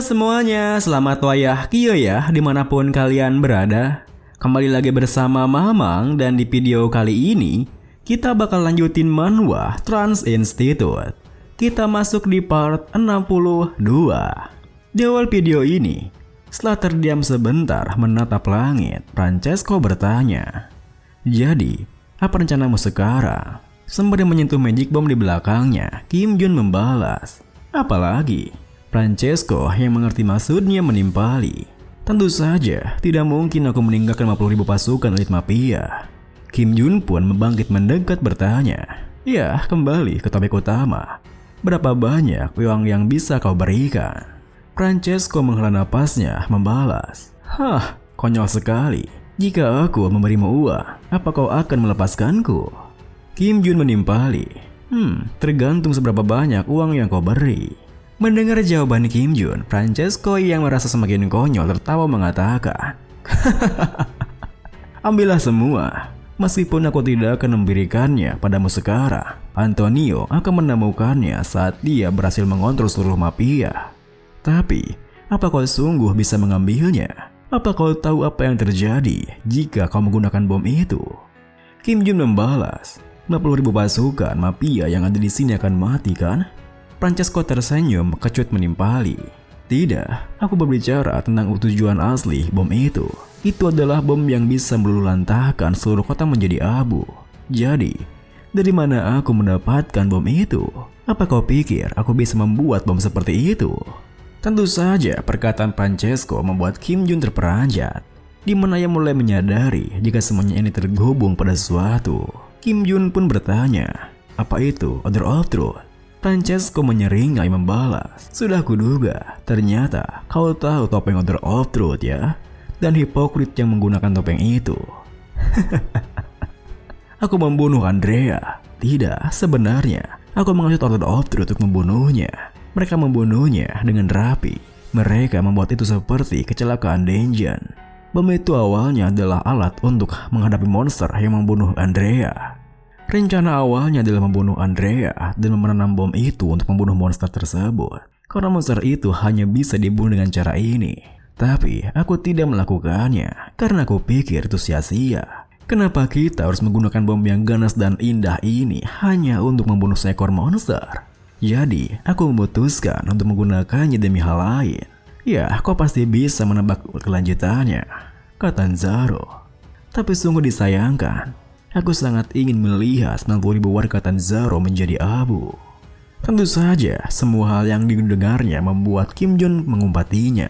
semuanya, selamat wayah Kio ya dimanapun kalian berada. Kembali lagi bersama Mamang dan di video kali ini kita bakal lanjutin manhwa Trans Institute. Kita masuk di part 62. Di awal video ini, setelah terdiam sebentar menatap langit, Francesco bertanya, "Jadi, apa rencanamu sekarang?" Sembari menyentuh magic bomb di belakangnya, Kim Jun membalas, "Apalagi?" Francesco yang mengerti maksudnya menimpali, "Tentu saja, tidak mungkin aku meninggalkan 50.000 pasukan elit mafia." Kim Jun pun membangkit mendekat bertanya, "Ya, kembali ke topik utama. Berapa banyak uang yang bisa kau berikan?" Francesco menghela napasnya membalas, "Hah, konyol sekali. Jika aku memberimu uang, apa kau akan melepaskanku?" Kim Jun menimpali, tergantung seberapa banyak uang yang kau beri." Mendengar jawaban Kim Jun, Francesco yang merasa semakin konyol tertawa mengatakan, "Ambillah semua. Meskipun aku tidak akan memberikannya padamu sekarang, Antonio akan menemukannya saat dia berhasil mengontrol seluruh mafia. Tapi, apa kau sungguh bisa mengambilnya? Apa kau tahu apa yang terjadi jika kau menggunakan bom itu?" Kim Jun membalas, 50.000 pasukan mafia yang ada di sini akan mati kan? Francesco tersenyum kecut menimpali, "Tidak, aku berbicara tentang tujuan asli bom itu. Itu adalah bom yang bisa meluluhlantahkan seluruh kota menjadi abu. Jadi, dari mana aku mendapatkan bom itu? Apa kau pikir aku bisa membuat bom seperti itu?" Tentu saja perkataan Francesco membuat Kim Jun terperanjat, di mana ia mulai menyadari jika semuanya ini terhubung pada sesuatu. Kim Jun pun bertanya, "Apa itu Order of Truth?" Francesco menyeringai membalas, "Sudah kuduga, ternyata kau tahu topeng Order of Truth ya? Dan hipokrit yang menggunakan topeng itu." "Aku membunuh Andrea. Tidak, sebenarnya aku mengasih Order of Truth untuk membunuhnya. Mereka membunuhnya dengan rapi. Mereka membuat itu seperti kecelakaan Denjian. Bom itu awalnya adalah alat untuk menghadapi monster yang membunuh Andrea. Rencana awalnya adalah membunuh Andrea dan menanam bom itu untuk membunuh monster tersebut. Karena monster itu hanya bisa dibunuh dengan cara ini. Tapi aku tidak melakukannya karena aku pikir itu sia-sia. Kenapa kita harus menggunakan bom yang ganas dan indah ini hanya untuk membunuh seekor monster? Jadi aku memutuskan untuk menggunakannya demi hal lain." "Ya, kau pasti bisa menebak kelanjutannya," kata Tanzaro. "Tapi sungguh disayangkan. Aku sangat ingin melihat 90.000 warga Tanzaro menjadi abu." Tentu saja, semua hal yang didengarnya membuat Kim Jun mengumpatinya.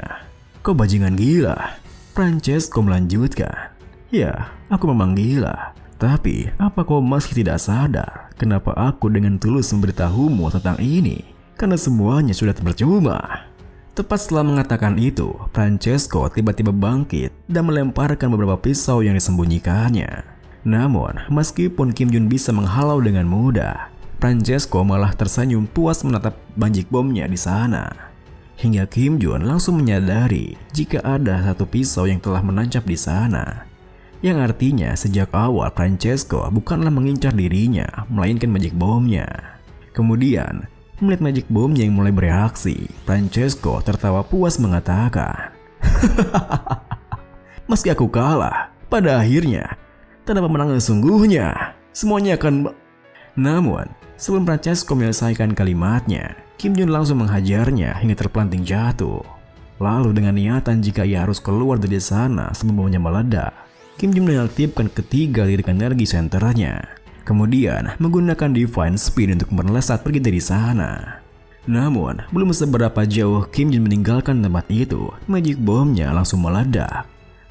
"Kau bajingan gila," Francesco melanjutkan. "Ya, aku memang gila. Tapi, apa kau masih tidak sadar kenapa aku dengan tulus memberitahumu tentang ini? Karena semuanya sudah percuma." Tepat setelah mengatakan itu, Francesco tiba-tiba bangkit dan melemparkan beberapa pisau yang disembunyikannya. Namun, meskipun Kim Jun bisa menghalau dengan mudah, Francesco malah tersenyum puas menatap banjik bomnya di sana. Hingga Kim Jun langsung menyadari jika ada satu pisau yang telah menancap di sana. Yang artinya sejak awal Francesco bukanlah mengincar dirinya, melainkan magic bomnya. Kemudian, melihat magic bomnya yang mulai bereaksi, Francesco tertawa puas mengatakan, "Meski aku kalah, pada akhirnya tak ada pemenang sesungguhnya. Semuanya akan..." Namun, sebelum Francesco menyelesaikan kalimatnya, Kim Jun langsung menghajarnya hingga terpelanting jatuh. Lalu dengan niatan jika ia harus keluar dari sana sebelum bomnya meledak, Kim Jun mengaktifkan ketiga titik energi senternya. Kemudian menggunakan Divine Speed untuk melesat pergi dari sana. Namun, belum seberapa jauh Kim Jun meninggalkan tempat itu, magic bomnya langsung meledak,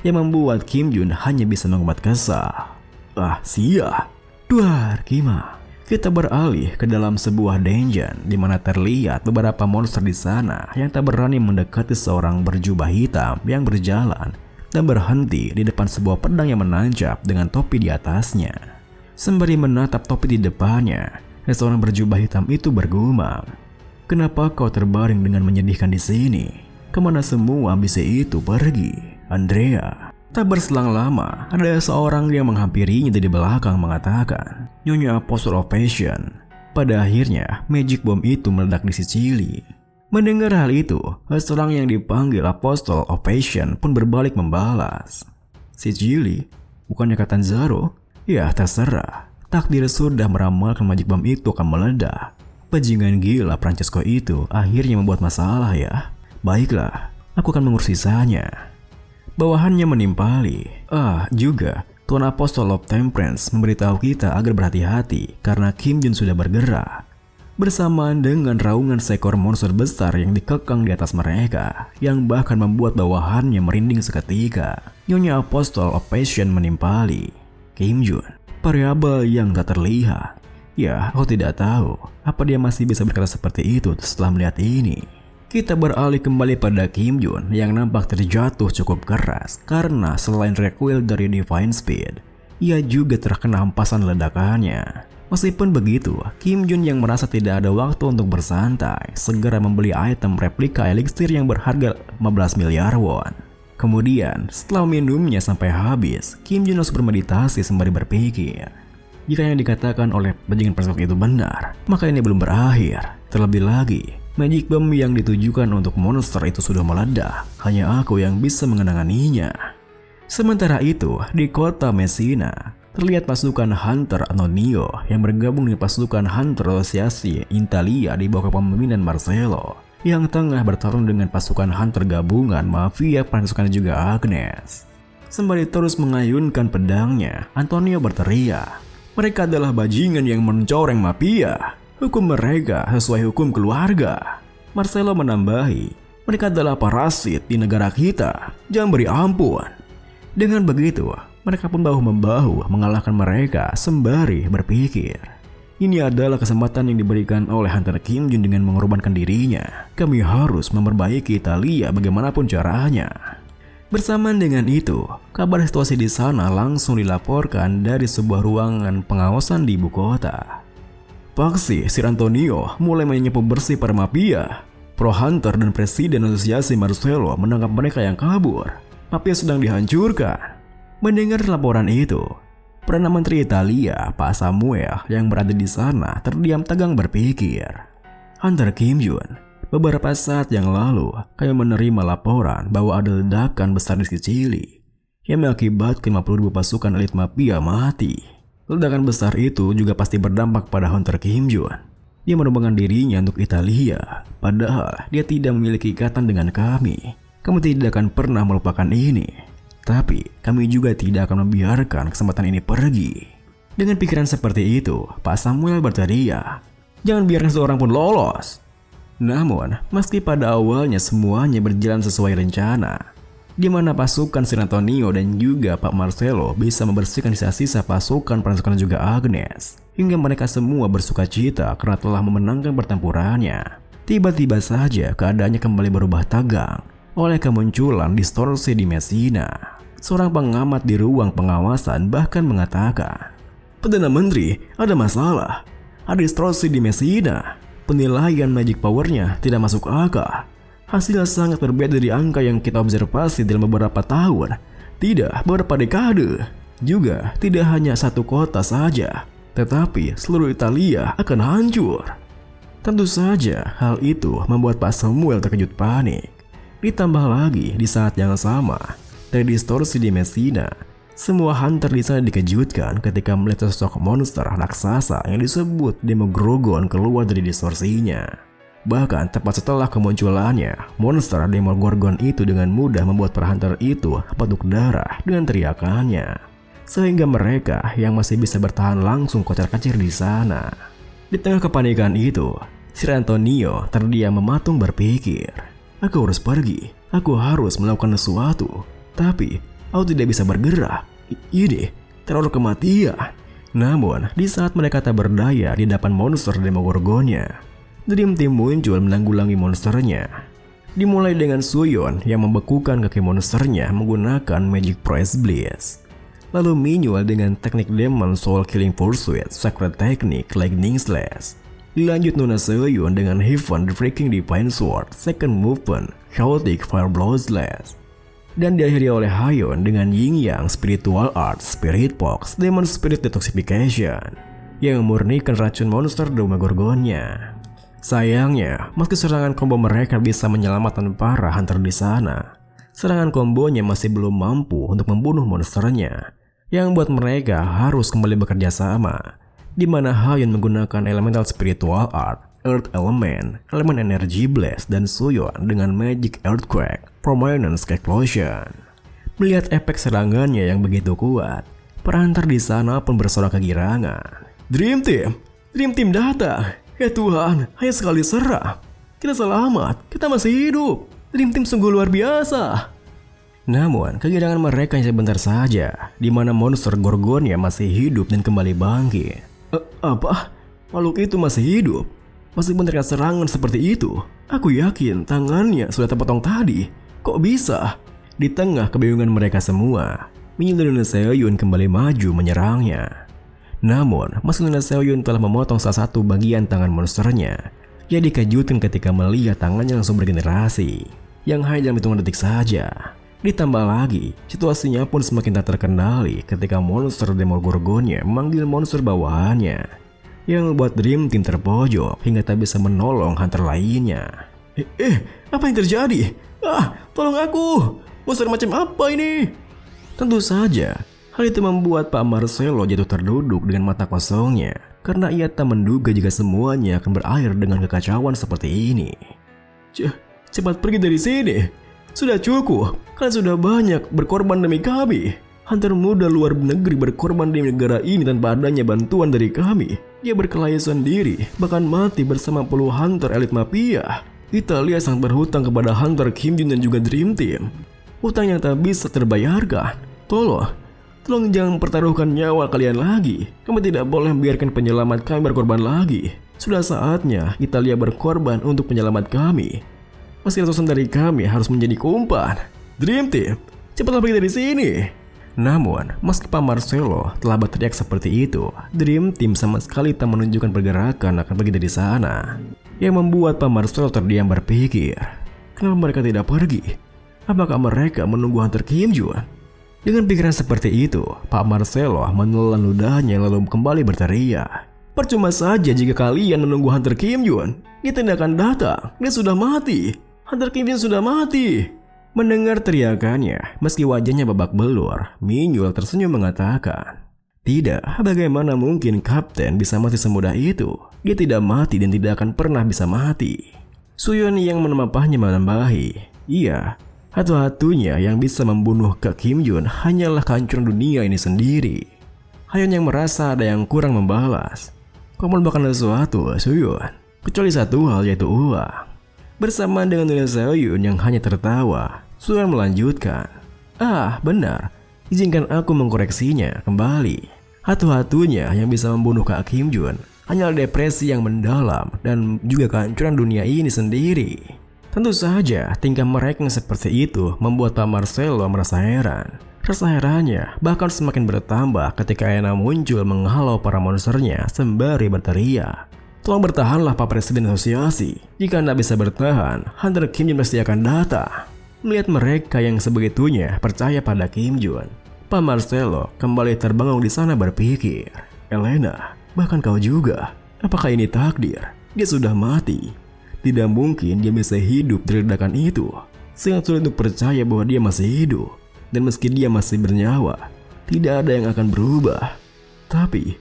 yang membuat Kim Jun hanya bisa mengumat kesal. "Ah, sia. Duar, Kima." Kita beralih ke dalam sebuah dungeon di mana terlihat beberapa monster di sana yang tak berani mendekati seorang berjubah hitam yang berjalan dan berhenti di depan sebuah pedang yang menancap dengan topi di atasnya. Sembari menatap topi di depannya, seorang berjubah hitam itu bergumam, "Kenapa kau terbaring dengan menyedihkan di sini? Kemana semua ambisi itu pergi, Andrea?" Tak berselang lama, ada seorang yang menghampirinya dari belakang mengatakan, "Nyonya Apostle of Passion." Pada akhirnya, magic bomb itu meledak di Sicily. Mendengar hal itu, seorang yang dipanggil Apostle of Passion pun berbalik membalas. Si Jilly, bukannya kata Zaro? Ya terserah, takdir sudah meramalkan Magic Bomb itu akan meledak. Bajingan gila Francesco itu akhirnya membuat masalah ya. Baiklah, aku akan mengurus sisanya. Bawahannya menimpali. Juga Tuan Apostle of Temperance memberitahu kita agar berhati-hati karena Kim Jun sudah bergerak. Bersamaan dengan raungan seekor monster besar yang dikekang di atas mereka, yang bahkan membuat bawahannya merinding seketika. Nyonya Apostle of Passion menimpali Kim Jun, variabel yang tak terlihat. Ya, aku tidak tahu apa dia masih bisa berkata seperti itu setelah melihat ini. Kita beralih kembali pada Kim Jun yang nampak terjatuh cukup keras karena selain recoil dari Divine Speed, ia juga terkena hempasan ledakannya. Meskipun begitu, Kim Jun yang merasa tidak ada waktu untuk bersantai, segera membeli item replika elixir yang berharga 15 miliar won. Kemudian, setelah minumnya sampai habis, Kim Jun harus bermeditasi sembari berpikir. Jika yang dikatakan oleh bajingan persok itu benar, maka ini belum berakhir. Terlebih lagi, Magic Bomb yang ditujukan untuk monster itu sudah meledak. Hanya aku yang bisa mengenanganinya. Sementara itu, di kota Messina, terlihat pasukan Hunter Antonio yang bergabung dengan pasukan Hunter Asosiasi Italia di bawah kepemimpinan Marcelo, yang tengah bertarung dengan pasukan Hunter gabungan mafia pasukan juga Agnes. Sembari terus mengayunkan pedangnya, Antonio berteriak, "Mereka adalah bajingan yang mencoreng mafia. Hukum mereka sesuai hukum keluarga." Marcelo menambahi, "Mereka adalah parasit di negara kita. Jangan beri ampun." Dengan begitu, mereka pun bahu-membahu mengalahkan mereka sembari berpikir. Ini adalah kesempatan yang diberikan oleh Hunter Kim Jun dengan mengorbankan dirinya. Kami harus memperbaiki Italia bagaimanapun caranya. Bersamaan dengan itu, kabar situasi di sana langsung dilaporkan dari sebuah ruangan pengawasan di ibu kota. Paksi Sir Antonio mulai menyapu bersih para mafia. Pro Hunter dan Presiden Asosiasi Marcelo menangkap mereka yang kabur. Mafia sedang dihancurkan. Mendengar laporan itu, Perdana Menteri Italia, Pak Samuel, yang berada di sana terdiam tegang berpikir. Hunter Kim Jun, beberapa saat yang lalu, kami menerima laporan bahwa ada ledakan besar di Sicily yang mengakibatkan 50.000 pasukan elit mafia mati. Ledakan besar itu juga pasti berdampak pada Hunter Kim Jun. Dia menumbangkan dirinya untuk Italia, padahal dia tidak memiliki ikatan dengan kami. Kamu tidak akan pernah melupakan ini. Tapi, kami juga tidak akan membiarkan kesempatan ini pergi. Dengan pikiran seperti itu, Pak Samuel berteriak, "Jangan biarkan seorang pun lolos." Namun, meski pada awalnya semuanya berjalan sesuai rencana, di mana pasukan Sir Antonio dan juga Pak Marcelo bisa membersihkan sisa-sisa pasukan juga Agnes, hingga mereka semua bersukacita karena telah memenangkan pertempurannya. Tiba-tiba saja keadaannya kembali berubah tegang oleh kemunculan distorsi di Messina. Seorang pengamat di ruang pengawasan bahkan mengatakan, "Perdana Menteri, ada masalah. Ada distorsi di Messina. Penilaian magic powernya tidak masuk akal. Hasilnya sangat berbeda dari angka yang kita observasi dalam beberapa tahun. Tidak, beberapa dekade. Juga tidak hanya satu kota saja, tetapi seluruh Italia akan hancur." Tentu saja hal itu membuat Pak Samuel terkejut panik. Ditambah lagi di saat yang sama, dari distorsi di Messina, semua hunter di sana dikejutkan ketika melihat sosok monster raksasa yang disebut Demogorgon keluar dari distorsinya. Bahkan tepat setelah kemunculannya, monster Demogorgon itu dengan mudah membuat para hunter itu batuk darah dengan teriakannya, sehingga mereka yang masih bisa bertahan langsung kocar-kacir di sana. Di tengah kepanikan itu, Sir Antonio terdiam mematung berpikir, "Aku harus pergi, aku harus melakukan sesuatu. Tapi, aku tidak bisa bergerak. Ini teror kematian." Namun, di saat mereka tak berdaya di depan monster Demogorgonnya, Dream Team muncul menanggulangi monsternya. Dimulai dengan Suyon yang membekukan kaki monsternya menggunakan Magic Price Bliss. Lalu Minuel dengan teknik Demon Soul Killing Pursuit, Sacred Technique Lightning Slash. Dilanjut Nuna Seoyun dengan Heaven Freaking Divine Sword, Second Movement, Chaotic Fire Blow Slash. Dan diakhiri oleh Hayon dengan Yin Yang Spiritual Art, Spirit Box, Demon Spirit Detoxification yang memurnikan racun monster Demogorgonnya. Sayangnya, meski serangan combo mereka bisa menyelamatkan para hunter di sana, serangan kombonya masih belum mampu untuk membunuh monsternya, yang membuat mereka harus kembali bekerja sama, di mana Hayun menggunakan elemental spiritual art, Earth Element, elemen energi blast, dan Suyon dengan magic earthquake, prominence explosion. Melihat efek serangannya yang begitu kuat, para hunter di sana pun bersorak kegirangan. Dream Team datang. Ya Tuhan, hanya sekali serang. Kita selamat, kita masih hidup. Dream Team sungguh luar biasa. Namun, kegirangan mereka hanya sebentar saja, di mana monster Gorgonia masih hidup dan kembali bangkit. Apa? Makhluk itu masih hidup? Masih menerima serangan seperti itu? Aku yakin tangannya sudah terpotong tadi. Kok bisa? Di tengah kebingungan mereka semua, Minyu dan Seoyun kembali maju menyerangnya. Namun, meski Seoyun telah memotong salah satu bagian tangan monsternya, ia dikejutkan ketika melihat tangannya langsung bergenerasi, yang hanya dalam hitungan detik saja. Ditambah lagi, situasinya pun semakin tak terkendali ketika monster Demogorgonia memanggil monster bawahannya, yang membuat Dream Team terpojok hingga tak bisa menolong hunter lainnya. Apa yang terjadi? Tolong aku! Monster macam apa ini? Tentu saja, hal itu membuat Pak Marcelo jatuh terduduk dengan mata kosongnya, karena ia tak menduga jika semuanya akan berakhir dengan kekacauan seperti ini. Cepat pergi dari sini. Sudah cukup, kalian sudah banyak berkorban demi kami. Hunter muda luar negeri berkorban di negara ini tanpa adanya bantuan dari kami. Dia berkelahi sendiri, bahkan mati bersama puluhan hunter elit mafia. Italia sangat berhutang kepada hunter Kim Jun dan juga Dream Team. Hutang yang tak bisa terbayarkan. Tolong jangan pertaruhkan nyawa kalian lagi. Kami tidak boleh membiarkan penyelamat kami berkorban lagi. Sudah saatnya Italia berkorban untuk penyelamat kami. Meski ratusan dari kami harus menjadi kumpan. Dream Team, cepatlah pergi dari sini. Namun, meski Pak Marcelo telah berteriak seperti itu, Dream Team sama sekali tak menunjukkan pergerakan akan pergi dari sana. Yang membuat Pak Marcelo terdiam berpikir, kenapa mereka tidak pergi? Apakah mereka menunggu hunter Kim Jun? Dengan pikiran seperti itu, Pak Marcelo menelan ludahnya lalu kembali berteriak. Percuma saja jika kalian menunggu hunter Kim Jun. Dia tidak akan datang, dia sudah mati. Hunter Kim Jun sudah mati. Mendengar teriakannya, meski wajahnya babak belur, Minyu tersenyum mengatakan, tidak, bagaimana mungkin Kapten bisa mati semudah itu? Dia tidak mati dan tidak akan pernah bisa mati. Suyon yang menempahnya menambahi, iya, satu-satunya yang bisa membunuh Kak Kim Jun hanyalah kehancuran dunia ini sendiri. Hayun yang merasa ada yang kurang membalas. Kau melupakan sesuatu, Suyon, kecuali satu hal yaitu uang. Bersamaan dengan Seoyun yang hanya tertawa, Suyon melanjutkan, benar, izinkan aku mengkoreksinya kembali. Satu-satunya yang bisa membunuh Kak Kim Jun hanyalah depresi yang mendalam dan juga kehancuran dunia ini sendiri. Tentu saja, tingkah mereka yang seperti itu membuat Pak Marcelo merasa heran. Rasa herannya bahkan semakin bertambah ketika Aena muncul menghalau para monsternya sembari berteriak. Tolong bertahanlah Pak Presiden Asosiasi. Jika Anda bisa bertahan, Hunter Kim Jun pasti akan datang. Melihat mereka yang sebegitunya percaya pada Kim Jun, Pak Marcelo kembali terbangun di sana berpikir, Elena, bahkan kau juga. Apakah ini takdir? Dia sudah mati. Tidak mungkin dia bisa hidup dari ledakan itu. Sangat sulit untuk percaya bahwa dia masih hidup. Dan meski dia masih bernyawa, tidak ada yang akan berubah. Tapi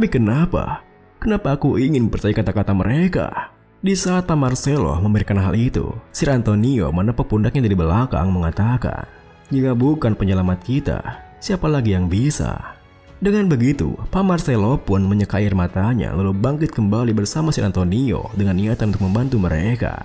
kenapa? Kenapa aku ingin percaya kata-kata mereka? Di saat Pak Marcelo memberikan hal itu, Sir Antonio menepuk pundaknya dari belakang mengatakan, jika bukan penyelamat kita, siapa lagi yang bisa? Dengan begitu, Pak Marcelo pun menyekai air matanya lalu bangkit kembali bersama Sir Antonio dengan niatan untuk membantu mereka.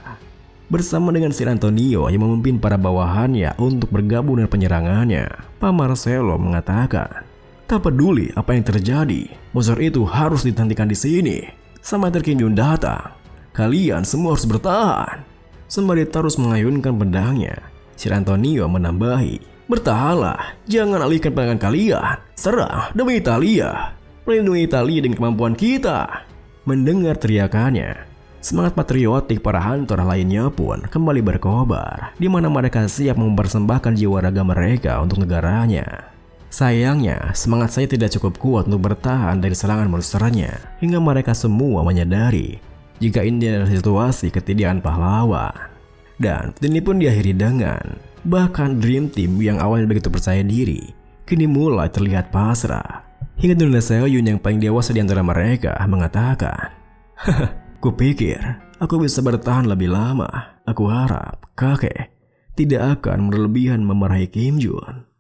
Bersama dengan Sir Antonio yang memimpin para bawahannya untuk bergabung dengan penyerangannya, Pak Marcelo mengatakan, tak peduli apa yang terjadi, monster itu harus dihentikan di sini. Sampai Kim Jun datang, kalian semua harus bertahan. Sembari terus mengayunkan pedangnya, Sir Antonio menambahi, bertahanlah, jangan alihkan pandangan kalian. Serang demi Italia. Melindungi Italia dengan kemampuan kita. Mendengar teriakannya, semangat patriotik para hunter lainnya pun kembali berkobar, di mana mereka siap mempersembahkan jiwa raga mereka untuk negaranya. Sayangnya, semangat saya tidak cukup kuat untuk bertahan dari serangan monsternya, hingga mereka semua menyadari jika ini adalah situasi ketidakan pahlawan. Dan ini pun diakhiri dengan bahkan Dream Team yang awalnya begitu percaya diri kini mulai terlihat pasrah. Hingga Dona Seoyun yang paling dewasa di antara mereka mengatakan, "Kupikir aku bisa bertahan lebih lama. Aku harap kakek tidak akan berlebihan memarahi Kim Jun."